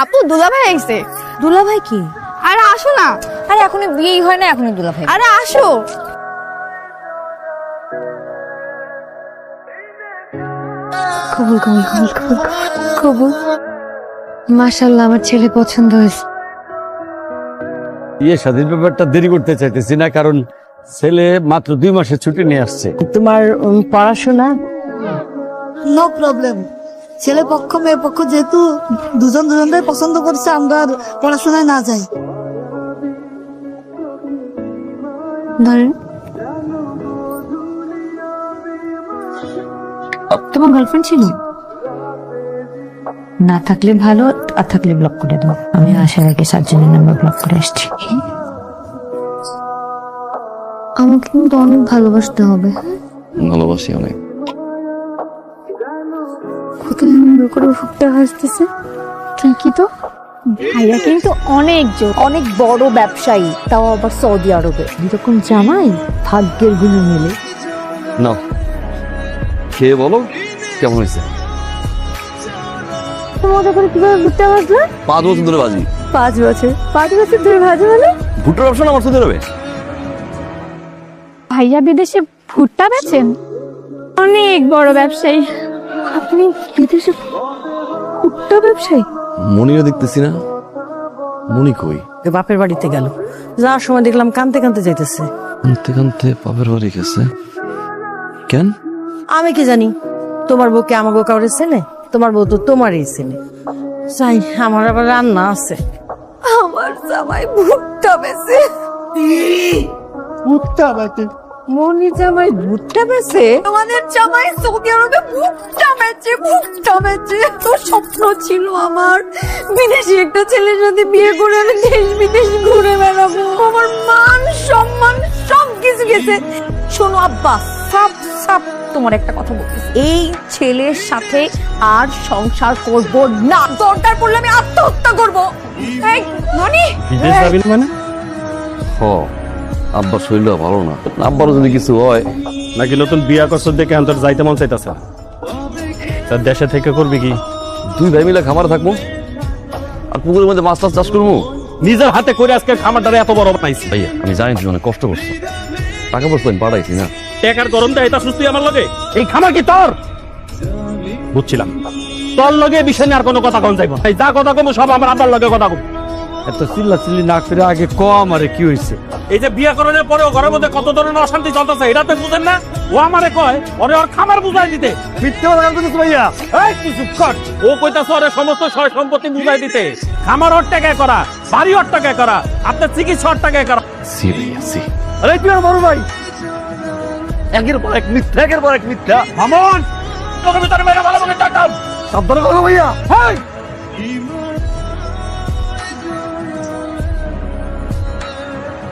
আপু দুলাভাই আইছে। দুলাভাই কি? আরে আসো না। আরে এখনো বিয়েই হয় না, এখনো দুলাভাই? আরে আসো। কবুল কবুল কবুল কবুল কবুল। মাশাআল্লাহ, আমার ছেলে পছন্দ হয়েছে। স্বাধীন ব্যাপারটা দেরি করতে চাইতেছি না, কারণ ছেলে মাত্র 2 মাসের ছুটি নিয়ে আসছে। তোমার পড়াশোনা? No problem. ছেলে পক্ষ মেয়ে পক্ষ যেহেতু দুজনদের পছন্দ করছে, আমরা আর পড়াশোনায় না যাই। ধরেন, তোমার গার্লফ্রেন্ড ছিল? না থাকলে ভালো, আর থাকলে ব্লক করে দাও। আমি আসার আগে 7 জনের নাম্বার ব্লক করে আসছি। আমাকে কিন্তু অনেক ভালোবাসতে হবে। ভালোবাসি অনেক। কত সুন্দর করে ফুটটা হাসতেছে। ঠিকই তো, ভাইয়া কিন্তু অনেক জোর, অনেক বড় ব্যবসায়ী, তাও আবার সৌদি আরবে। এরকম জামাই ভাগ্যের গুণে মেলে। না, খেয়ে বলো কেমন হয়েছে। মজা করে কিভাবে ভুট্টা ভাজলে? 5 বছর ধরে বাজি। 5 বছর? 5 বছর ধরে ভাজে মানে? ভুট্টার ব্যবসা আমার সাথে হবে। ভাইয়া বিদেশে ভুট্টা বেচেন, অনেক বড় ব্যবসায়ী। আপনি বিদেশে ভুট্টা ব্যবসায়ী? মনিও দেখতেছি না। মনি কই? বাপের বাড়িতে গেল, যাওয়ার সময় দেখলাম কানতে কানতে যাইতেছে। কানতে কানতে বাপের বাড়ি গেছে কেন? আমি কি জানি, তোমার বউকে আমাকে কাউরে চেনে? তোমার বউ তো তোমারই চেনে। যাই, আমার আবার রান্না আছে। আমার জামাই ভুট্টা বেচে। ভুট্টা বাটে। মনি জামাই ভুট্টা বেচে? আমাদের জামাই সৌদি আরবে ভুট্টা বেচে, ভুট্টা বেচে। তো স্বপ্ন ছিল আমার, বিদেশি একটা ছেলের সাথে বিয়ে করে আমি দেশ বিদেশ ঘুরে বেড়াবো। আমার মান সম্মান সব কিছু গেছে। শোনো আব্বা, সব সব তোমার একটা কথা বলতেছি, এই ছেলের সাথে আর সংসার করব না। দরকার পড়লে আমি আত্মহত্যা করব। এই মনি, বিদেশ যাবি না মানে? হ, আব্বার শরীরটা ভালো না। আব্বারও যদি কিছু হয়। নাকি নতুন বিয়া করছ দেখে আন্তর যাইতে মন চাইতেছে? তার দেশে থেকে করবি কি? 2 ভাই মিলে খামারে থাকবো, আর পুকুরের মধ্যে মাছ টাছ চাষ করবো। নিজের হাতে করে আজকে খামারটারে এত বড় বানাইছি। ভাইয়া আমি জানি তুমি অনেক কষ্ট করছো, টাকা পয়সা আমি পাঠাইছি না। টেকার গরম দেয় এটা সুস্থ আমার লগে। এই খামার কি তোর? বুঝছিলাম তোর লগে বিষয় নিয়ে আর কোনো কথা কম যাইব। এই যা কথা কম সব আমার আব্বার লগে কথা কম। এত চিল্লা চিল্লি না করে আগে কম, আরে কি হয়েছে? এই যে বিয়া করানোর পরেও ঘরের মধ্যে কত ধরনের অশান্তি চলতেছে, এটা তো বুঝেন না? ও আমারে কয় ওরে ওর খামার বুঝাই দিতে। মিথ্যে কথা বলতেছ ভাইয়া। এই তুই চুপ কর। ও কইতাছে ওরে সমস্ত সয় সম্পত্তি বুঝাই দিতে। খামার ওর টাকায় করা, বাড়ি ওর টাকায় করা, আপনার চিকিৎসা ওর টাকায় করা। সি ভাইয়া সি। আরে তুই আমার বড় ভাই। একের পর এক মিথ্যা, একের পর এক মিথ্যা। মামুন তোকে ভিতরে মেরে ভালো করে টাটাম। সাবধানে কথা ভাইয়া। হেই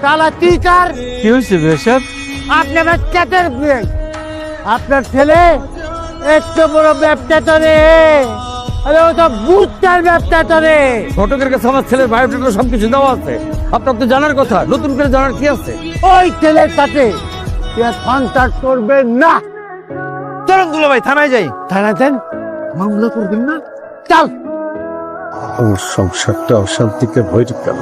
তালা টিকার কি হয়েছে বেশব? আপনার বাচ্চাটার বিয়ে। আপনার ছেলে এত বড় ব্যবসা করে, আরে ও তো ভুট্টার ব্যবসা করে। ঘটকের কাছে আমার ছেলের বায়োডাটা সবকিছু দেওয়া আছে। আপনার তো জানার কথা, নতুন করে জানার কি আছে? ওই ছেলের সাথে কন্ট্যাক্ট করবেন না। চলুন দুলা ভাই থানায় যাই। থানাতেন মামলা করবেন না। চল। আমার সংসারটা অশান্তিতে ভয় কেন?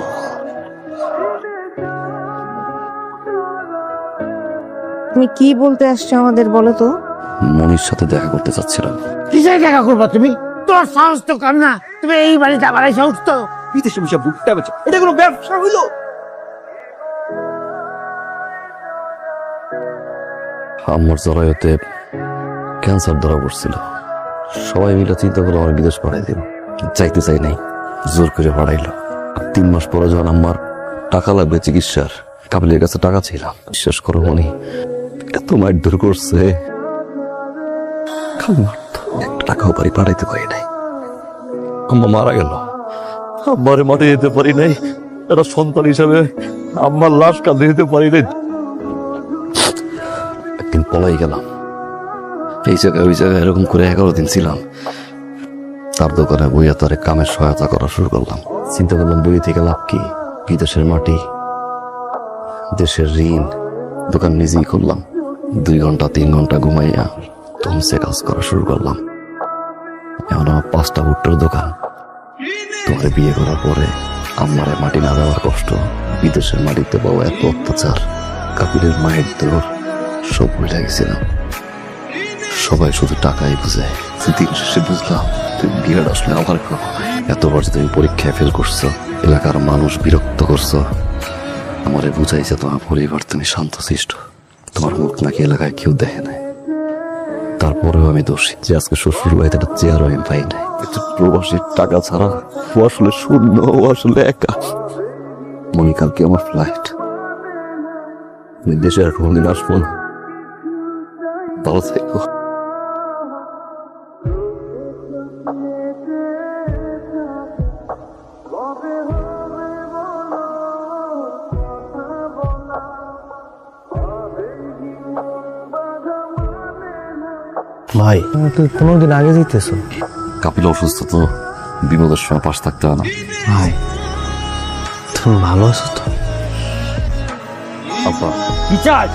তুমি কি বলতে আসছো আমাদের, বলো তো? মনির সাথে দেখা করতে চাচ্ছিলাম। কিসের দেখা করবা তুমি? তোর সাহস তো কম না, তুমি এই বাড়িতে আবার সাহস তো। বিদেশে বসে ভুট্টা বেচে, এটা কোনো ব্যবসা হইলো? আমার জরায়ুতে ক্যান্সার ধরা পড়ছিল। সবাই মিলে চিন্তা করে আমার বিদেশ পাঠাই দিল। চাইতে চাই নাই, জোর করে পাঠাইলো। 3 মাস পরে যখন আমার টাকা লাগবে চিকিৎসার, কাবিলের কাছে টাকা ছিলাম। বিশ্বাস করো মনি, এত মারধর করছে, খালি মারতো। 1 টাকাও বাড়ি পাঠাইতে পারি নাই। আম্মা মারা গেল, আম্মারে মাঠে যেতে পারি নাই। একটা সন্তান হিসাবে আম্মার লাশ কাঁদে যেতে পারি নাই। একদিন পলাই গেলাম, এই জায়গায় ওই জায়গায় এরকম করে 11 দিন ছিলাম। তার দোকানে বইয়া তারে কামের সহায়তা করা শুরু করলাম। চিন্তা করলাম বই থেকে লাভ কি, বিদেশের মাটি, দেশের ঋণ। দোকান নিজেই করলাম। 2 ঘন্টা 3 ঘন্টা ঘুমাইয়া তমসে কাজ করা শুরু করলাম। এখন আমার 5টা ভুট্টার দোকান। তোমার বিয়ে করার পরে আমারে মাটি না দেওয়ার কষ্ট, বিদেশের মাটিতে পাওয়া এত অত্যাচার, কাপিলের মায়ের দৌড় সব ভুলে গেছিলাম। সবাই শুধু টাকাই বুঝে। দিন শেষে বুঝলাম তুমি বিরাট আসলে আমার এতবার যে তুমি পরীক্ষায় ফেল করছো, এলাকার মানুষ বিরক্ত করছো, আমারে বুঝাইছে তোমার পরিবার তুমি শান্তশিষ্ট, তোমার মুখ নাকি এলাকায় কেউ দেখে নাই। তারপরেও আমি দোষী যে আজকে শ্বশুর বাড়িতে একটা চেয়ারও আমি পাই নাই। একটু প্রবাসীর টাকা ছাড়া ও আসলে শূন্য, ও আসলে একা। মনি, কালকে আমার ফ্লাইট, আমি দেশে আর কোনদিন আসবো না। ভালো থেকো। ভাই তুই 15 দিন আগে যেতেছো। কাপিল অসুস্থ তো, বিপদের সময় পাশ থাকতে হয় না। ভাই তুমি ভালো আছো তো? আব্বা, কি চাস?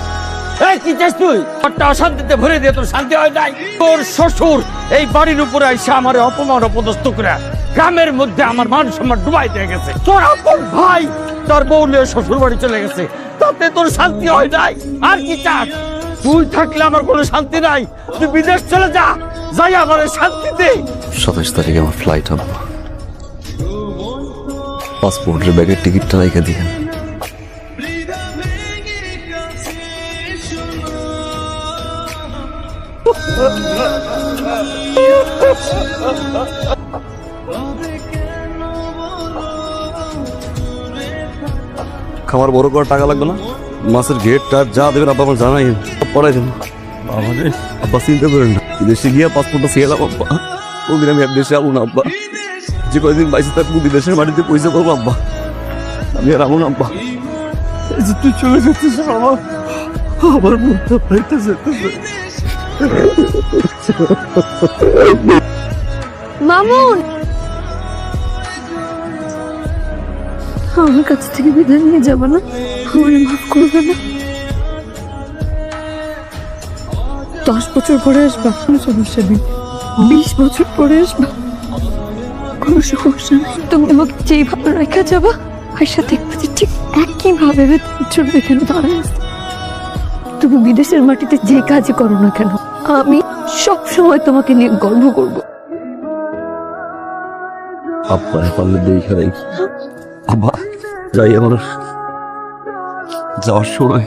এই কি চাস তুই? ঘরটা অশান্তিতে ভরে দিয়ে তোর শান্তি হয় নাই? তোর শ্বশুর এই বাড়ির উপরে এসে আমার অপমান অপদস্থ করে গ্রামের মধ্যে আমার মান সম্মান ডুবাই দিয়ে গেছে। তোর আপন ভাই তোর বউ নিয়ে শ্বশুর বাড়ি চলে গেছে, তাতে তোর শান্তি হয় নাই? আর কি চাস? তুই থাকলে আমার কোনো শান্তি নাই। তুই বিদেশ চলে যা, যাই আমার শান্তি দে। 27 তারিখে আমার ফ্লাইট আব্বা। পাসপোর্টের ব্যাগের টিকিটটা রেখে দিয়ে। খাবার বড় করার টাকা লাগবে না? মাছের গেটটা যা দেবেন আব্বা আমার জানাই, পড়াই দেবেন। আব্বা চিন্তা করেন না, বিদেশে গিয়ে পাসপোর্টটা ছিলাম আব্বা। কোনদিন আমি দেশে যাবো না আব্বা। যে কয়েকদিন বাইশে থাকবো বিদেশের মাটিতে পয়সা পাবো আব্বা। আমি আর আমন আব্বা। এই যে তুই চলে যাচ্ছিস আমার মনটা পাইতে যেতেছে। মামুন, আমার কাছ থেকে বিদায় নিয়ে যাবো না? আমার মাফ করবে না? 10 বছর পরে আসবা, কোনো সমস্যা নেই। 20 বছর পরে আসবা, কোনো সমস্যা নেই। তুমি আমাকে যেইভাবে রেখে যাবা, আয়সা দেখবে যে ঠিক একইভাবে চলবে। কেন দাঁড়ায়? তুমি বিদেশের মাটিতে যে কাজই করো না কেন, আমি সব সময় তোমাকে নিয়ে গর্ব করবো। আব্বা পারলে দেখে দেখি আব্বা যাই আমার যাওয়ার সময়